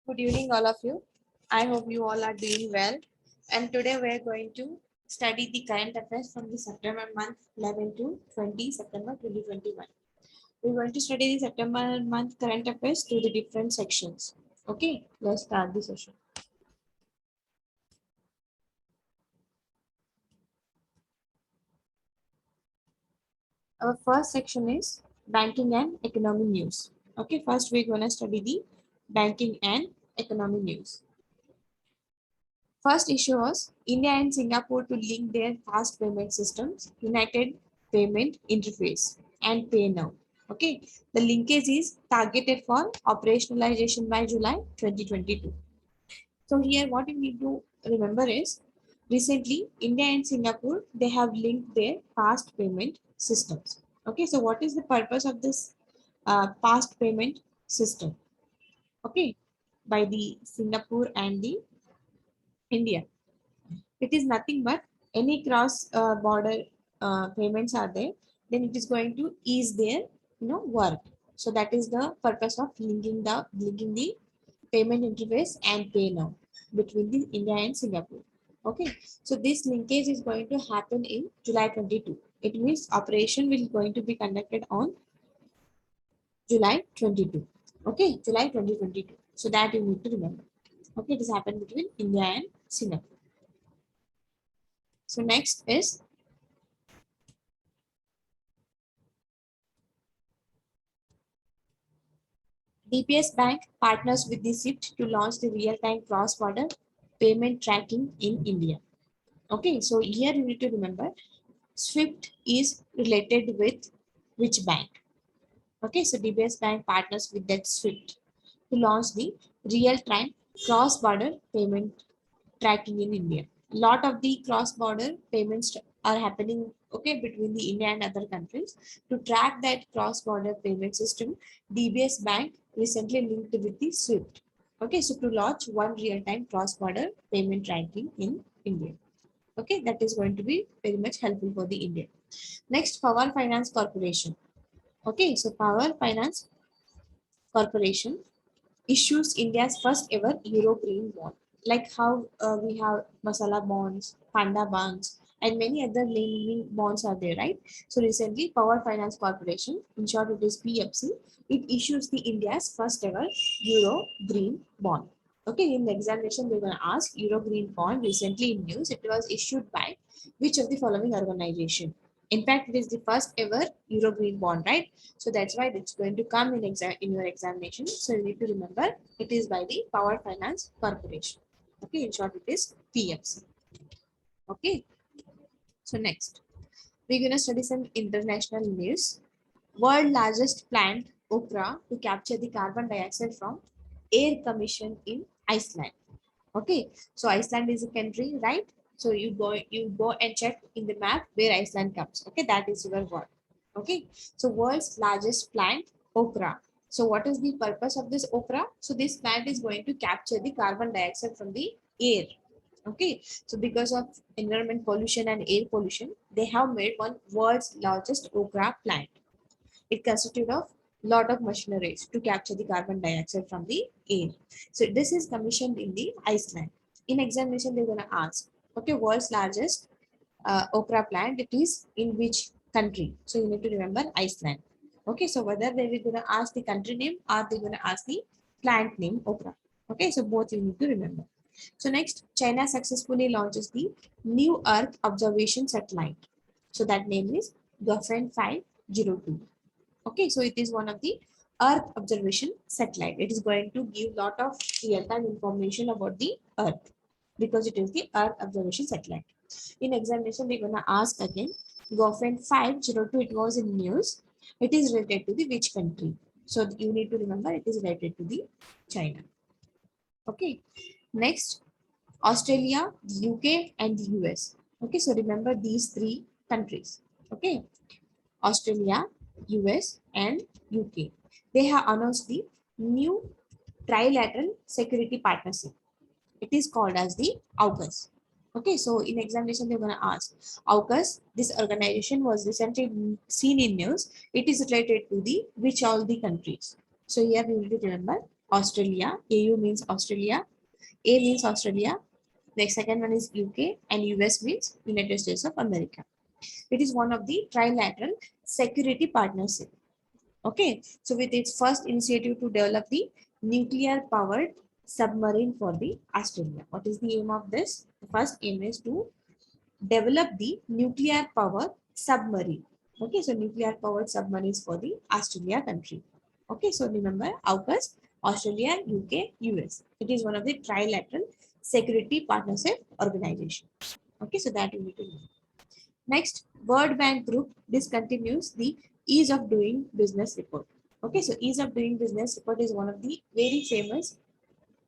Good evening, all of you. I hope you all are doing well. And today we are going to study the current affairs from the September month 11 to 20 September 2021. We're going to study the September month current affairs through the different sections. Okay, let's start the session. Our first section is banking and economy news. Okay, first we're going to study the banking and economy news. First issue was India and Singapore to link their fast payment systems, United Payment Interface, and Pay Now. Okay, the linkage is targeted for operationalization by July 2022. So here what you need to remember is recently India and Singapore they have linked their fast payment systems. Okay, so what is the purpose of this fast payment system? Okay, by the Singapore and the India. It is nothing but any cross border payments are there, then it is going to ease their work. So that is the purpose of linking the payment interface and pay now between the India and Singapore. Okay, so this linkage is going to happen in July 22. It means operation will going to be conducted on July 22. Okay, July 2022. So that you need to remember. Okay, it has happened between India and Singapore. So next is DPS Bank partners with the SWIFT to launch the real-time cross-border payment tracking in India. Okay, so here you need to remember SWIFT is related with which bank? Okay, so DBS Bank partners with that SWIFT to launch the real-time cross-border payment tracking in India. Lot of the cross-border payments are happening between the India and other countries. To track that cross-border payment system, DBS Bank recently linked with the SWIFT. Okay, so to launch one real-time cross-border payment tracking in India. Okay, that is going to be very much helpful for the India. Next, Power Finance Corporation. Okay, so Power Finance Corporation issues India's first ever Euro Green bond. Like how we have Masala bonds, Panda bonds, and many other naming bonds are there, right? So recently, Power Finance Corporation, in short it is PFC, it issues the India's first ever Euro Green bond. Okay, in the examination, they're going to ask Euro Green bond recently in news. It was issued by which of the following organization? In fact, it is the first ever Euro Green bond, right? So that's why it's going to come in your examination. So you need to remember it is by the Power Finance Corporation. Okay, in short, it is PFC. Okay, so next we're going to study some international news. World largest plant, Okra, to capture the carbon dioxide from air commission in Iceland. Okay, so Iceland is a country, right? So you go and check in the map where Iceland comes. Okay, that is your word. Okay, so world's largest plant, okra. So what is the purpose of this okra? So this plant is going to capture the carbon dioxide from the air. Okay, so because of environment pollution and air pollution, they have made one world's largest okra plant. It constitutes of lot of machineries to capture the carbon dioxide from the air. So this is commissioned in the Iceland. In examination, they're going to ask, okay, world's largest okra plant, it is in which country? So you need to remember Iceland. Okay, so whether they will going to ask the country name or they're going to ask the plant name okra. Okay, so both you need to remember. So next, China successfully launches the new Earth observation satellite. So that name is Girlfriend 502. Okay, so it is one of the Earth observation satellite. It is going to give lot of real-time information about the Earth because it is the Earth observation satellite. In examination, we're gonna ask again. Girlfriend 502. It was in news. It is related to the which country? So you need to remember it is related to the China. Okay. Next, Australia, UK, and the US. Okay, so remember these three countries. Okay, Australia, US, and UK. They have announced the new trilateral security partnership. It is called as the AUKUS. Okay, so in examination, they're going to ask AUKUS. This organization was recently seen in news. It is related to the which all the countries. So here we need to remember Australia. AU means Australia. A means Australia. The second one is UK, and US means United States of America. It is one of the trilateral security partnership. Okay, so with its first initiative to develop the nuclear powered submarine for the Australia. What is the aim of this? The first aim is to develop the nuclear powered submarine. Okay, so nuclear powered submarines for the Australia country. Okay, so remember AUKUS, Australia, UK, US. It is one of the trilateral security partnership organization. Okay, so that you need to know. Next, World Bank Group discontinues the ease of doing business report. Okay, so ease of doing business report is one of the very famous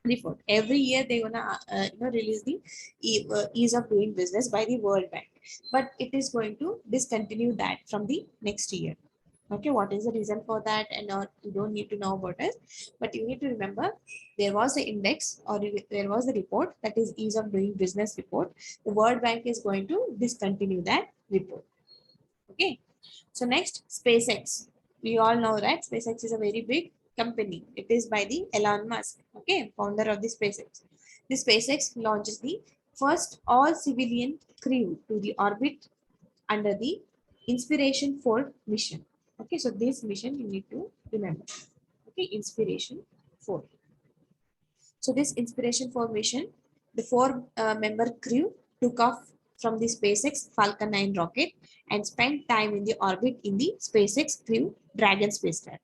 report. Every year they gonna release the ease of doing business by the World Bank, but it is going to discontinue that from the next year. Okay, what is the reason for that? And you don't need to know about it, but you need to remember there was the index, or there was the report, that is ease of doing business report. The World Bank is going to discontinue that report. Okay, so next, SpaceX. We all know that SpaceX is a very big company. It is by the Elon Musk, okay, founder of the SpaceX. The SpaceX launches the first all civilian crew to the orbit under the Inspiration 4 mission. Okay, so this mission you need to remember. Okay, Inspiration 4. So this Inspiration 4 mission, the four member crew took off from the SpaceX Falcon 9 rocket and spent time in the orbit in the SpaceX Crew Dragon spacecraft.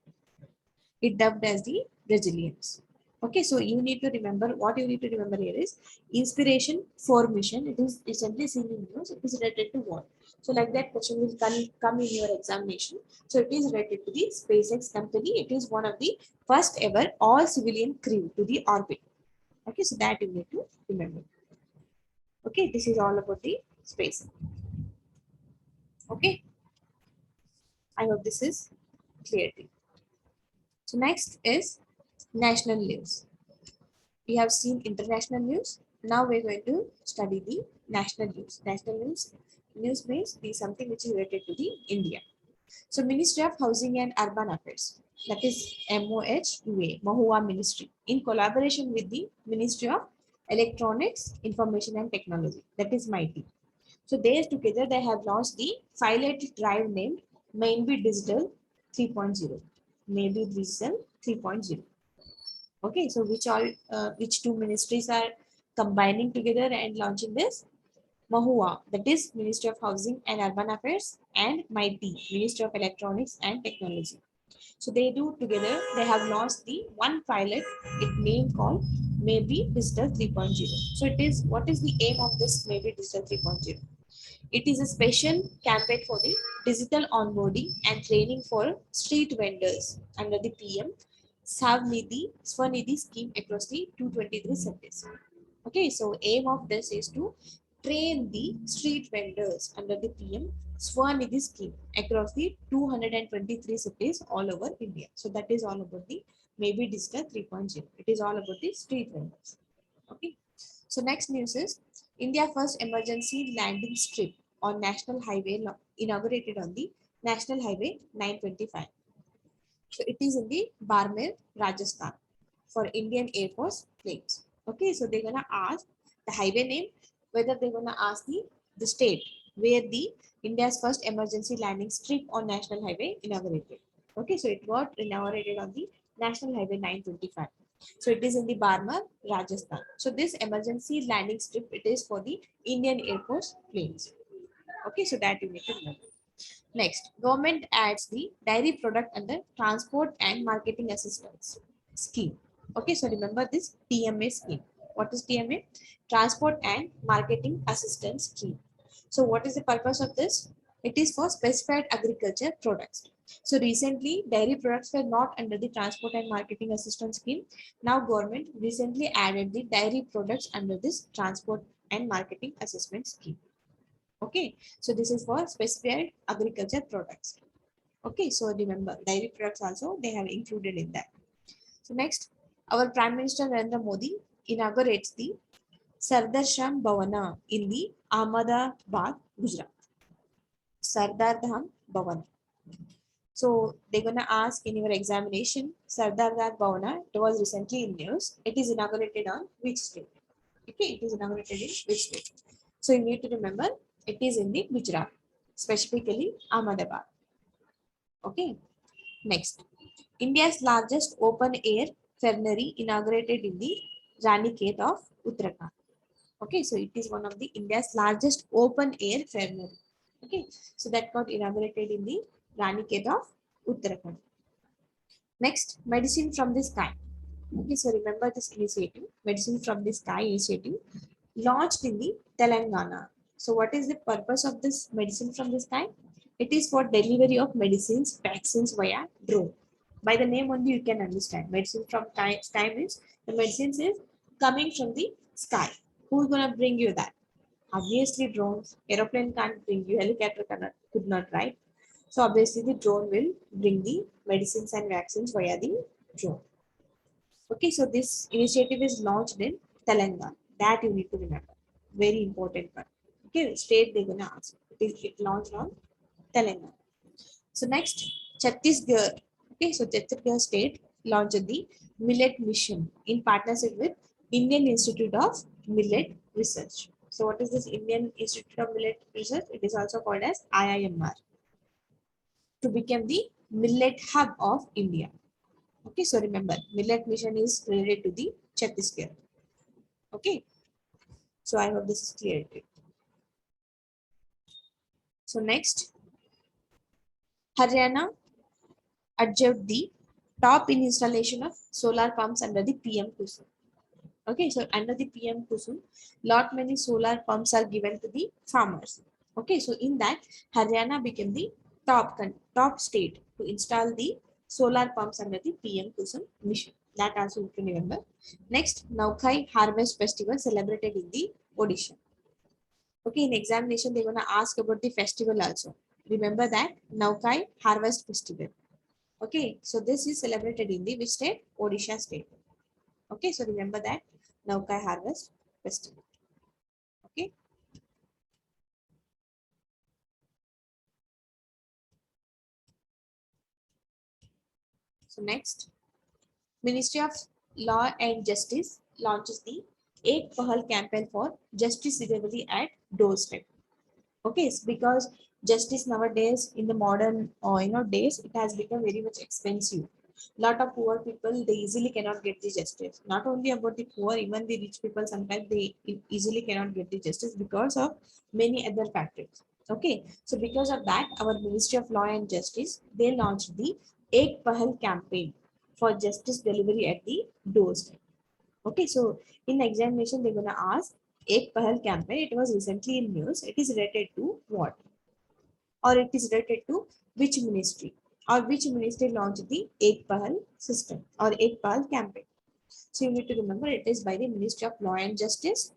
It dubbed as the Resilience. Okay, so you need to remember, what you need to remember here is Inspiration 4 mission. It is recently seen in news. It is related to what? So like that question will come in your examination. So it is related to the SpaceX company. It is one of the first ever all civilian crew to the orbit. Okay, so that you need to remember. Okay, this is all about the space. Okay, I hope this is clear to you. So next is national news. We have seen international news. Now we're going to study the national news. National news means the something which is related to the India. So Ministry of Housing and Urban Affairs, that is MOHUA, Mahua Ministry, in collaboration with the Ministry of Electronics, Information and Technology, that is MIT. So they together they have launched the Filet drive named Maybe Digital 3.0. Maybe Digital 3.0. Okay, so which two ministries are combining together and launching this? Mahua, that is Ministry of Housing and Urban Affairs, and MIT, Ministry of Electronics and Technology. So they do together, they have launched the one pilot, it name called Maybe Digital 3.0. So it is, what is the aim of this Maybe Digital 3.0? It is a special campaign for the digital onboarding and training for street vendors under the PM Swanidhi scheme across the 223 cities. Okay, so aim of this is to train the street vendors under the PM Swanidhi scheme across the 223 cities all over India. So that is all about the Maybe Digital 3.0. It is all about the street vendors. Okay. So next news is India first emergency landing strip on National Highway inaugurated on the National Highway 925. So it is in the Barmer, Rajasthan for Indian Air Force planes. Okay, so they're gonna ask the highway name, whether they're gonna ask the state where the India's first emergency landing strip on National Highway inaugurated. Okay, so it got inaugurated on the National Highway 925. So it is in the Barmer, Rajasthan. So this emergency landing strip, it is for the Indian Air Force planes. Okay, so that you need to remember. Next, government adds the dairy product under transport and marketing assistance scheme. Okay, so remember this TMA scheme. What is TMA? Transport and marketing assistance scheme. So what is the purpose of this? It is for specified agriculture products. So recently dairy products were not under the transport and marketing assistance scheme. Now government recently added the dairy products under this transport and marketing assessment scheme. Okay, so this is for specified agriculture products. Okay, so remember dairy products also they have included in that. So next, our Prime Minister Narendra Modi inaugurates the Sardar Sham Bhavana in the Ahmedabad, Gujarat. Sardar Dham Bhavan. So they're gonna ask in your examination, Sardar Bhavana, it was recently in news. It is inaugurated on which state? Okay, it is inaugurated in which state? So you need to remember it is in the Gujarat, specifically Ahmedabad. Okay, next. India's largest open air fernery inaugurated in the Ranikhet of Uttarakhand. Okay, so it is one of the India's largest open air fernery. Okay, so that got inaugurated in the Ranikhet of Uttarakhand. Next, medicine from the sky. Okay, so remember this initiative, medicine from the sky initiative, launched in the Telangana. So what is the purpose of this medicine from the sky? It is for delivery of medicines, vaccines via drone. By the name only you can understand. Medicine from sky means the medicines is coming from the sky. Who's gonna bring you that? Obviously drones. Aeroplane can't bring you, helicopter cannot, could not, right? So obviously the drone will bring the medicines and vaccines via the drone. Okay, so this initiative is launched in Telangana. That you need to remember. Very important one. Okay, state they're gonna ask. It launched on Telangana. So next, Chhattisgarh. Okay, so Chhattisgarh state launched the Millet Mission in partnership with Indian Institute of Millet Research. So what is this Indian Institute of Millet Research? It is also called as IIMR to become the millet hub of India. Okay, so remember, Millet Mission is related to the Chhattisgarh. Okay, so I hope this is clear to you. So next, Haryana achieved the top in installation of solar pumps under the PM Kusum. Okay, so under the PM Kusum, lot many solar pumps are given to the farmers. Okay, so in that, Haryana became the top state to install the solar pumps under the PM Kusum mission. That also you can remember. Next, Naukai Harvest Festival celebrated in the Odisha. Okay, in examination, they're gonna ask about the festival also. Remember that Naukai Harvest Festival. Okay, so this is celebrated in the which state? Odisha state. Okay, so remember that Naukai Harvest Festival. Okay. So next, Ministry of Law and Justice launches the Ek Pahal campaign for justice delivery at doorstep. Okay, it's because justice nowadays in the modern days, it has become very much expensive. Lot of poor people, they easily cannot get the justice. Not only about the poor, even the rich people sometimes they easily cannot get the justice because of many other factors. Okay, so because of that, our Ministry of Law and Justice, they launched the Ek Pahal campaign for justice delivery at the doorstep. Okay, so in examination, they're gonna ask Ek Pahal campaign. It was recently in news. It is related to what? Or it is related to which ministry? Or which ministry launched the Ek Pahal system or Ek Pahal campaign? So you need to remember it is by the Ministry of Law and Justice.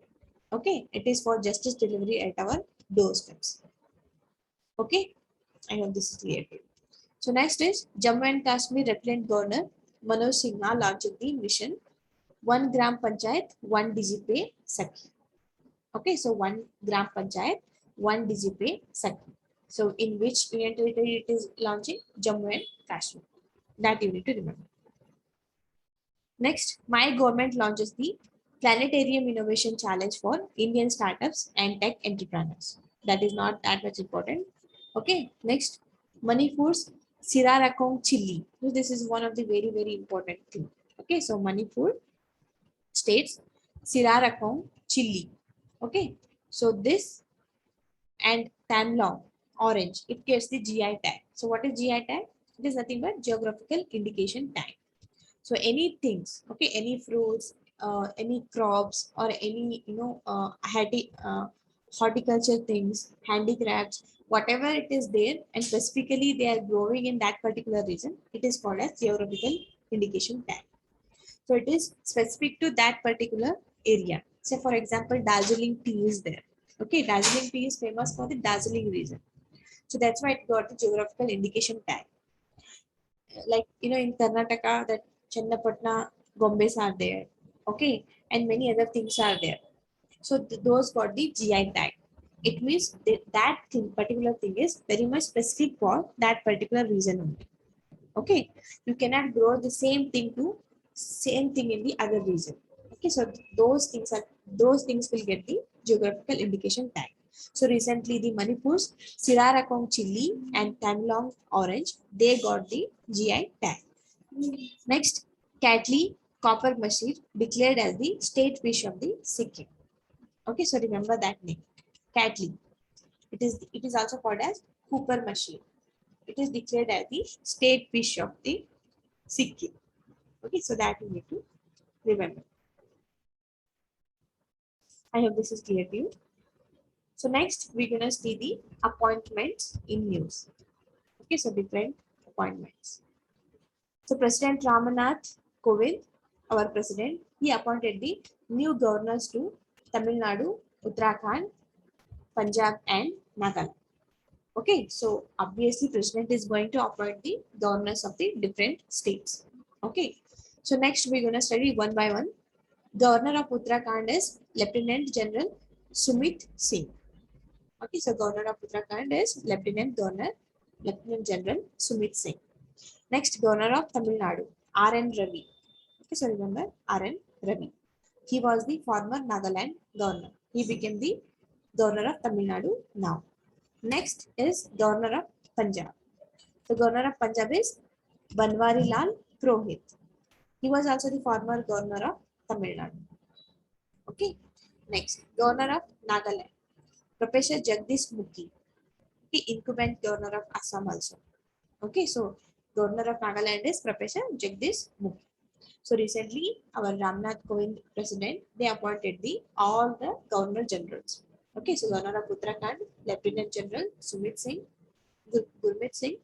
Okay, it is for justice delivery at our doorsteps. Okay, I hope this is clear. So next is Jammu and Kashmir Lieutenant Governor Manoj Sinha launched the mission one gram panchayat, one DGP Sakhi. Okay, so one gram panchayat, one DGP Sakhi. So in which union territory it is launching? Jammu and Kashmir. That you need to remember. Next, my government launches the Planetarium Innovation Challenge for Indian startups and tech entrepreneurs. That is not that much important. Okay, next, Manipur's Sirarakong chili. So this is one of the very, very important thing. Okay, so Manipur states Sirarakong chili. Okay, so this and Tamlong orange, it gets the GI tag. So what is GI tag? It is nothing but geographical indication tag. So any things, okay, any fruits, any crops, or any horticulture things, handicrafts, whatever it is there, and specifically they are growing in that particular region, it is called as geographical indication tag. So it is specific to that particular area. So for example, Darjeeling tea is there. Okay, Darjeeling tea is famous for the Darjeeling region. So that's why it got the geographical indication tag. Like in Karnataka, that Channapatna, Gombe's are there. Okay, and many other things are there. So those got the GI tag. It means that thing, particular thing is very much specific for that particular region only. Okay, you cannot grow the same thing to same thing in the other region. Okay, so those things will get the geographical indication tag. So recently the Manipur's Sirarakong chili and Tamlong orange, they got the GI tag. Next, Catli copper machine declared as the state fish of the Sikkim. Okay, so remember that name, Catli. It is also called as Cooper machine. It is declared as the state fish of the Sikkim. Okay, so that you need to remember. I hope this is clear to you. So next we're gonna see the appointments in news. Okay, so different appointments. So President Ramanath Kovind, our president, he appointed the new governors to Tamil Nadu, Uttarakhand, Punjab, and Nagaland. Okay, so obviously president is going to appoint the governors of the different states. Okay, so next we're gonna study one by one. Governor of Uttarakhand is Lieutenant General Sumit Singh. Okay, so Governor of Uttarakhand is Lieutenant General Sumit Singh. Next, Governor of Tamil Nadu, R.N. Ravi. Okay, so remember R.N. Ravi. He was the former Nagaland governor. He became the Governor of Tamil Nadu now. Next is Governor of Punjab. The Governor of Punjab is Banwari Lal Purohit. He was also the former Governor of Tamil Nadu. Okay. Next, Governor of Nagaland, Professor Jagdish Mukhi, the incumbent Governor of Assam also. Okay, so Governor of Nagaland is Professor Jagdish Mukhi. So recently, our Ramnath Kovind president, they appointed all the Governor Generals. Okay, so Governor of Uttarakhand, Lieutenant General Sumit Singh, Gurmit Singh,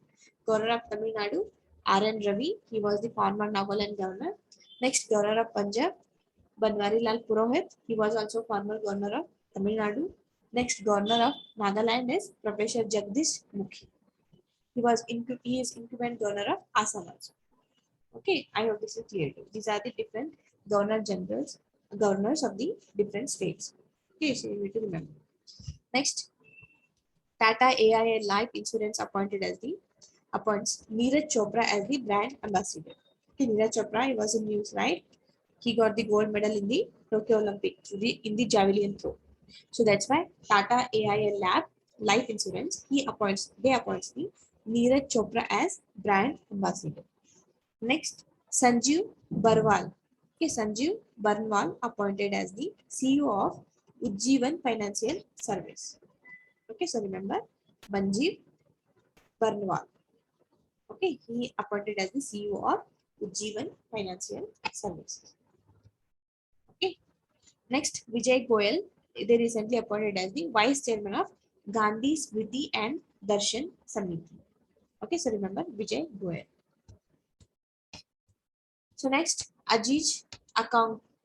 Governor of Tamil Nadu, R.N. Ravi, he was the former Nagaland governor. Next, Governor of Punjab, Banwari Lal Purohit, he was also former Governor of Tamil Nadu. Next, Governor of Nagaland is Professor Jagdish Mukhi. He is incumbent Governor of Assam also. Okay, I hope this is clear to you. These are the different governors of the different states. Okay, so you need to remember. Next, Tata AIA Life Insurance appoints Neeraj Chopra as the brand ambassador. Okay, Neeraj Chopra, he was in news, right? He got the gold medal in the Tokyo Olympics in the javelin throw. So that's why Tata AIA Life Insurance, they appoints the Neeraj Chopra as brand ambassador. Next, Sanjeev Barwal. Okay, Sanjeev Barnwal appointed as the CEO of Ujjivan Financial Service. Okay, so remember Sanjeev Barnwal. Okay, he appointed as the CEO of Ujjivan Financial Services. Okay, next Vijay Goyal, they recently appointed as the Vice Chairman of Gandhi Smriti and Darshan Samiti. Okay, so remember Vijay Goyal. So next,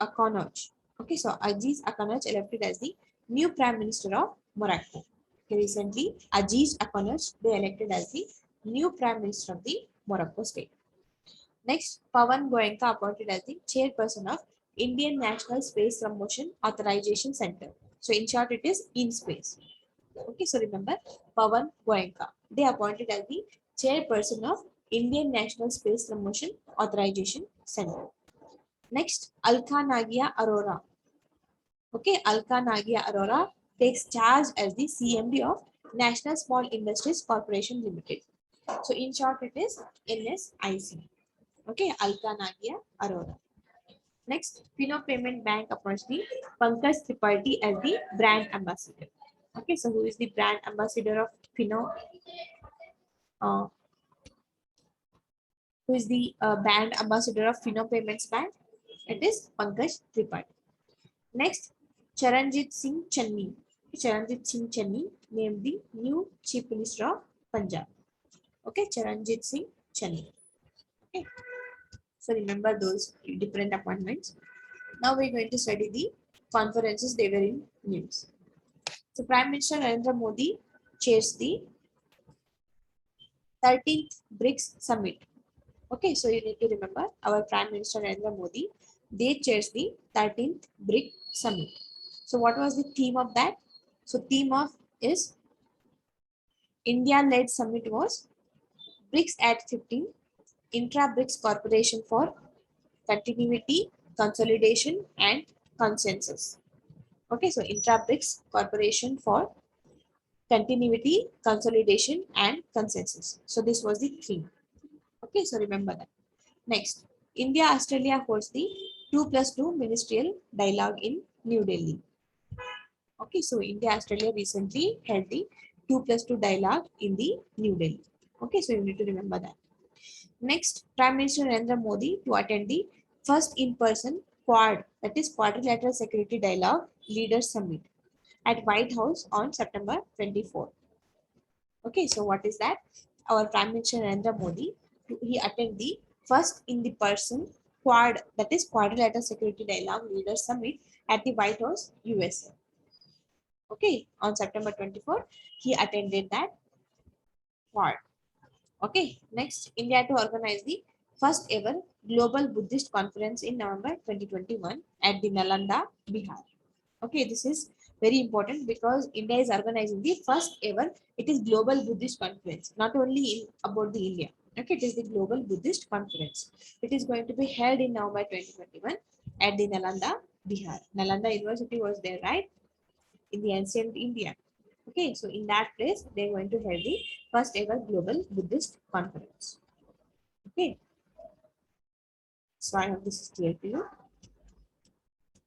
Akonoj. Okay, so Aziz Akonoj elected as the new Prime Minister of Morocco. Okay, recently, Aziz Akonoj, they elected as the new Prime Minister of the Morocco state. Next, Pawan Goenka appointed as the chairperson of Indian National Space Promotion Authorization Center. So in short, it is InSpace. Okay, so remember Pawan Goenka. They appointed as the chairperson of Indian National Space Promotion Authorization Center. Next, Alka Nagia Arora. Okay, Alka Nagia Arora takes charge as the CMD of National Small Industries Corporation Limited. So in short, it is NSIC. Okay, Alka Nagia Arora. Next, Fino Payment Bank appoints the Pankaj Tripathi as the brand ambassador. Okay, so who is the brand ambassador of Fino? Uh, who is the brand ambassador of Fino Payments Bank? It is Pankaj Tripathi. Next, Charanjit Singh Channi. Charanjit Singh Channi named the new Chief Minister of Punjab. Okay, Charanjit Singh Channi. Okay, so remember those different appointments. Now we're going to study the conferences they were in news. So Prime Minister Narendra Modi chairs the 13th BRICS Summit. Okay, so you need to remember our Prime Minister Narendra Modi, they chairs the 13th BRICS Summit. So what was the theme of that? So theme of is India-led summit was BRICS at 15, Intra-BRICS Corporation for Continuity, Consolidation, and Consensus. Okay, so Intra-BRICS Corporation for Continuity, Consolidation, and Consensus. So this was the theme. Okay, so remember that. Next, India-Australia holds the 2+2 ministerial dialogue in New Delhi. Okay, so India-Australia recently held the 2+2 dialogue in the New Delhi. Okay, so you need to remember that. Next, Prime Minister Narendra Modi to attend the first in-person Quad, that is Quadrilateral Security Dialogue Leaders Summit at White House on September 24. Okay, so what is that? Our Prime Minister Narendra Modi, he attended the first in the person Quad, that is Quadrilateral Security Dialogue Leaders Summit at the White House, USA. Okay, on September 24, he attended that Quad. Okay, next, India to organize the first ever Global Buddhist Conference in November 2021 at the Nalanda, Bihar. Okay, this is very important because India is organizing the first ever, it is Global Buddhist Conference, not only in about the India. Okay, it is the Global Buddhist Conference. It is going to be held in November 2021 at the Nalanda, Bihar. Nalanda University was there, right? In the ancient India. Okay, so in that place, they're going to hold the first ever Global Buddhist Conference. Okay, so I hope this is clear to you.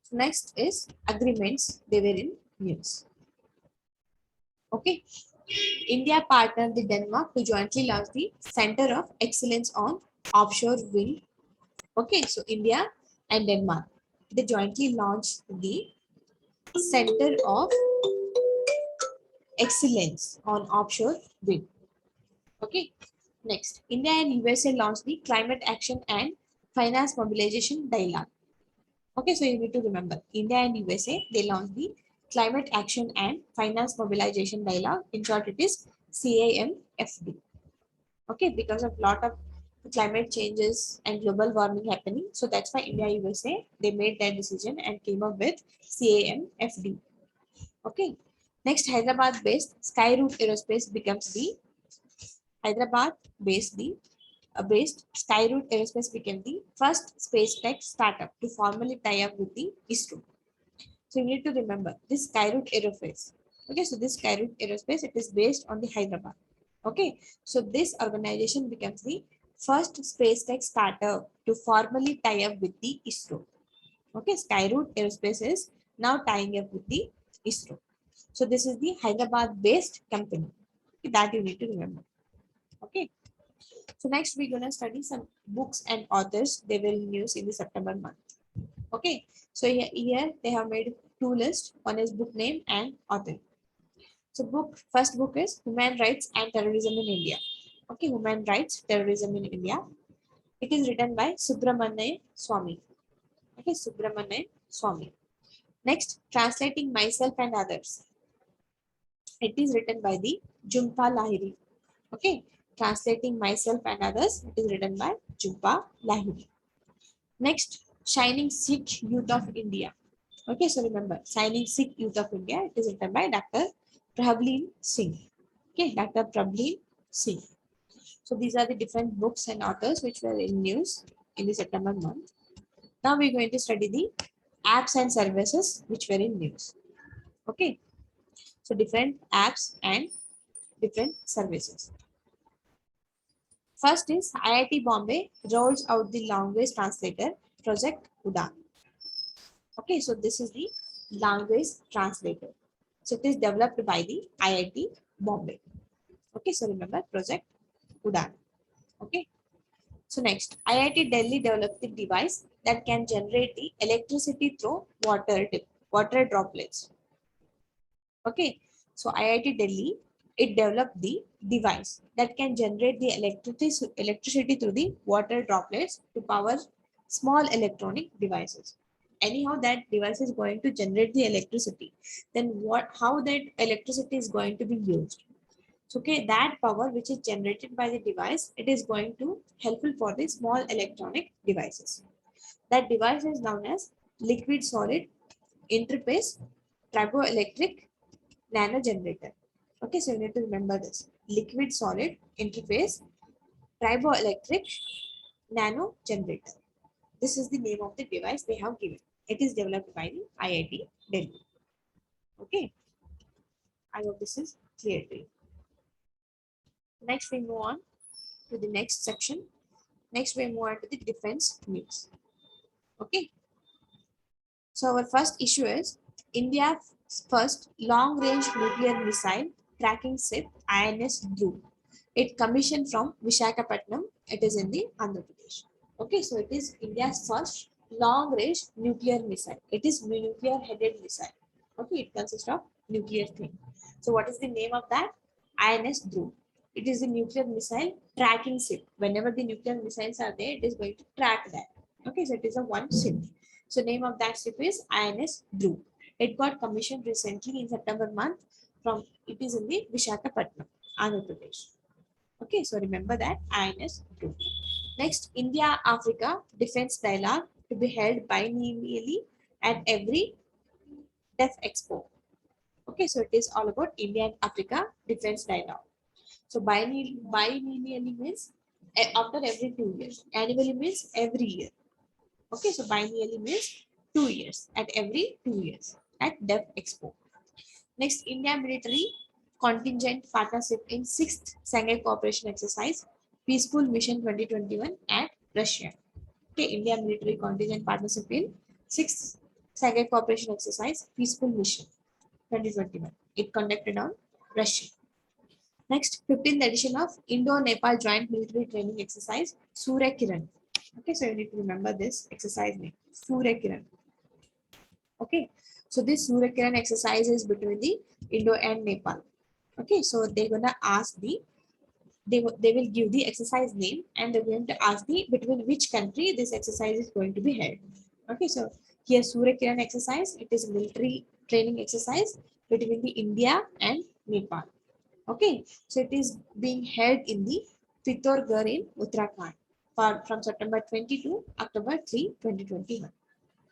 So next is agreements, they were in news. Okay, India partnered with Denmark to jointly launch the Center of Excellence on Offshore Wind. Okay, so India and Denmark, they jointly launched the Center of Excellence on Offshore Wind. Okay, next, India and USA launched the Climate Action and Finance Mobilization Dialogue. Okay, so you need to remember, India and USA, they launched the Climate Action and Finance Mobilization Dialogue. In short, it is CAMFD. Okay, because of lot of climate changes and global warming happening. So that's why India, USA, they made that decision and came up with CAMFD. Okay, next, Hyderabad-based Skyroot Aerospace becomes the Hyderabad-based the based Skyroot Aerospace became the first space tech startup to formally tie up with the ISRO. So you need to remember this Skyroot Aerospace. Okay, so this Skyroot Aerospace, it is based on the Hyderabad. Okay, so this organization becomes the first space tech startup to formally tie up with the ISRO. Okay, Skyroot Aerospace is now tying up with the ISRO. So this is the Hyderabad-based company that you need to remember. Okay. So next we're gonna study some books and authors they will use in the September month. Okay. So here they have made two lists. One is book name and author. So first book is Human Rights and Terrorism in India. Okay, Human Rights, Terrorism in India. It is written by Subramanian Swamy. Okay, Subramanian Swamy. Next, Translating Myself and Others. It is written by the Jhumpa Lahiri. Okay, Translating Myself and Others. It is written by Jhumpa Lahiri. Next, Shining Sikh Youth of India. Okay, so remember, Shining Sikh Youth of India. It is written by Dr. Prableen Singh. Okay, Dr. Prableen Singh. So these are the different books and authors which were in news in the September month. Now we're going to study the apps and services which were in news. Okay, so different apps and different services. First is IIT Bombay rolls out the language translator project UDAN. Okay, so this is the language translator. So it is developed by the IIT Bombay. Okay, so remember project UDAN. Okay, so next, IIT Delhi developed the device that can generate the electricity through water droplets. Okay, so IIT Delhi, it developed the device that can generate the electricity through the water droplets to power small electronic devices. Anyhow, that device is going to generate the electricity. Then how that electricity is going to be used? So, okay, that power which is generated by the device, it is going to helpful for the small electronic devices. That device is known as liquid solid interface triboelectric nano generator. Okay, so you need to remember this liquid solid interface triboelectric nano generator. This is the name of the device they have given. It is developed by the IIT Delhi. Okay, I hope this is clear to you. Next, we move on to the next section. Next, we move on to the defense news. Okay, so our first issue is India's first long-range nuclear missile tracking ship INS Dhruv. It commissioned from Vishakhapatnam. It is in the Andhra Pradesh. Okay, so it is India's first long-range nuclear missile. It is nuclear-headed missile. Okay, it consists of nuclear thing. So what is the name of that? INS Dhruv. It is a nuclear missile tracking ship. Whenever the nuclear missiles are there, it is going to track that. Okay, so it is a one ship. So name of that ship is INS Dhruv. It got commissioned recently in September month from, it is in the Vishakhapatnam, Andhra Pradesh. Okay, so remember that INS Dhruv. Next, India-Africa Defense Dialogue to be held biennially at every DEF Expo. Okay, so it is all about India and Africa Defense Dialogue. So biennially means after every 2 years. Annually means every year. Okay, so biennially means 2 years, at every 2 years at DEF Expo. Next, India military contingent partnership in 6th Shanghai Cooperation Exercise, Peaceful Mission 2021 at Russia. Okay, India military contingent partnership in 6th Shanghai Cooperation Exercise, Peaceful Mission 2021. It conducted on Russia. Next, 15th edition of Indo-Nepal Joint Military Training Exercise, Surya Kiran. Okay, so you need to remember this exercise name, Surya Kiran. Okay, so this Surya Kiran exercise is between the Indo and Nepal. Okay, so they're gonna ask they will give the exercise name and they're going to ask the between which country this exercise is going to be held. Okay, so here Surya Kiran exercise, it is military training exercise between the India and Nepal. Okay, so it is being held in the Pithoragarh in Uttarakhand from September 20 to October 3, 2021.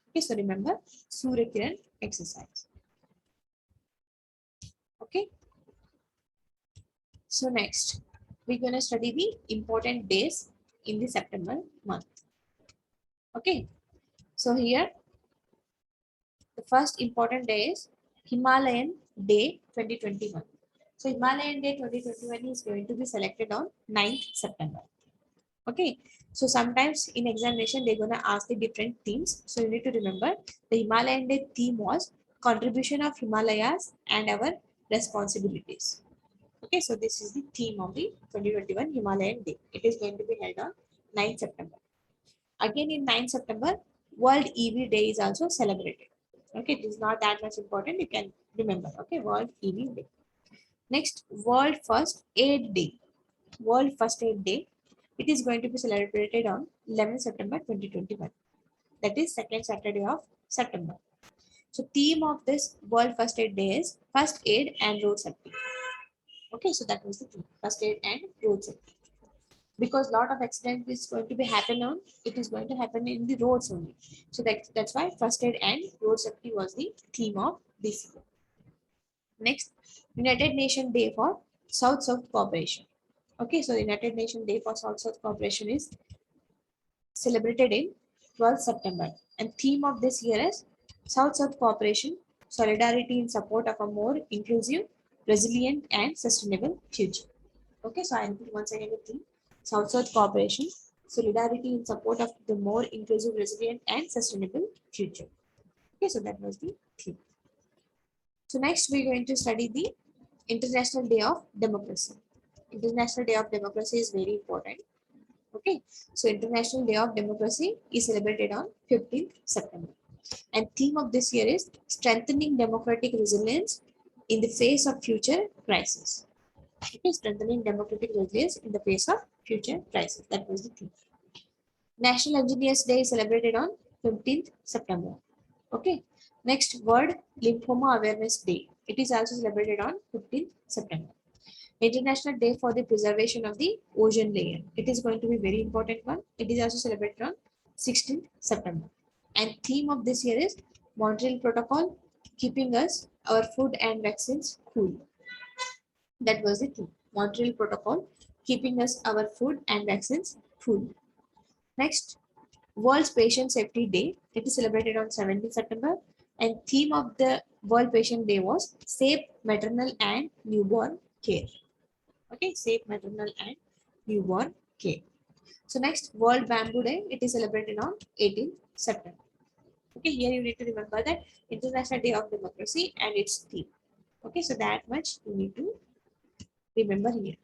Okay, so remember Surya Kiran exercise. Okay, so next we're going to study the important days in the September month. Okay, so here the first important day is Himalayan Day 2021. So Himalayan Day 2021 is going to be selected on 9th September. Okay, so sometimes in examination they're going to ask the different themes. So you need to remember the Himalayan Day theme was contribution of Himalayas and our responsibilities. Okay, so this is the theme of the 2021 Himalayan Day. It is going to be held on 9th September. Again in 9th September, World EV Day is also celebrated. Okay, it is not that much important. You can remember. Okay, World EV Day. Next, World First Aid Day. World First Aid Day. It is going to be celebrated on 11th September 2021. That is second Saturday of September. So theme of this World First Aid Day is First Aid and Road Safety. Okay, so that was the theme, First Aid and Road Safety. Because lot of accident is going to be happen on, it is going to happen in the roads only. So that's why First Aid and Road Safety was the theme of this year. Next, United Nations Day for South-South Cooperation. Okay, so the United Nations Day for South-South Cooperation is celebrated in 12th September. And theme of this year is South-South Cooperation, Solidarity in Support of a More Inclusive, Resilient and Sustainable Future. Okay, so I repeat once again the theme, South-South Cooperation, Solidarity in Support of the More Inclusive, Resilient and Sustainable Future. Okay, so that was the theme. So next we're going to study the International Day of Democracy. International Day of Democracy is very important. Okay, so International Day of Democracy is celebrated on 15th September. And theme of this year is Strengthening Democratic Resilience in the Face of Future Crisis. Okay, strengthening democratic resilience in the face of future crisis. That was the theme. National Engineers Day is celebrated on 15th September. Okay, next, World Lymphoma Awareness Day. It is also celebrated on 15th September. International Day for the Preservation of the Ozone Layer. It is going to be very important one. It is also celebrated on 16th September. And theme of this year is Montreal Protocol, keeping us, our food and vaccines cool. That was the theme. Montreal Protocol, keeping us, our food and vaccines cool. Next, World Patient Safety Day. It is celebrated on 17th September, and theme of the World Patient Day was Safe Maternal and Newborn Care. Okay, safe maternal and newborn care. So next, World Bamboo Day. It is celebrated on 18th September. Okay, here you need to remember that International Day of Democracy and its theme. Okay, so that much you need to remember here.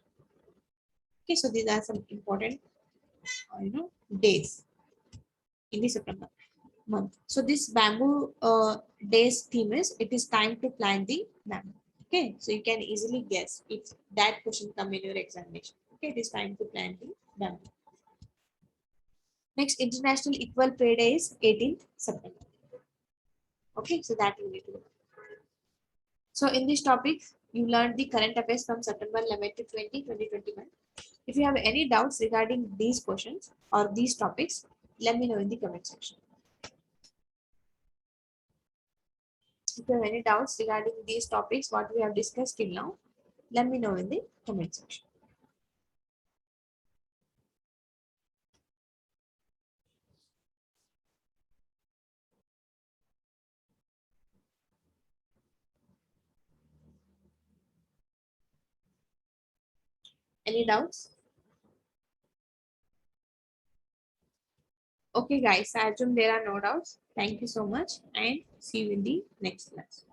Okay, so these are some important, days in the September month. So this bamboo days theme is it is time to plant the bamboo. Okay, so you can easily guess if that question come in your examination. Okay, it is time to plant the bamboo. Next, International Equal Pay Day is 18th September. Okay, so that you need to know. So in this topic, you learned the current affairs from September 11 to 2021. If you have any doubts regarding these questions or these topics, let me know in the comment section. If you have any doubts regarding these topics, what we have discussed till now, let me know in the comment section. Any doubts? Okay, guys, I assume there are no doubts. Thank you so much and see you in the next class.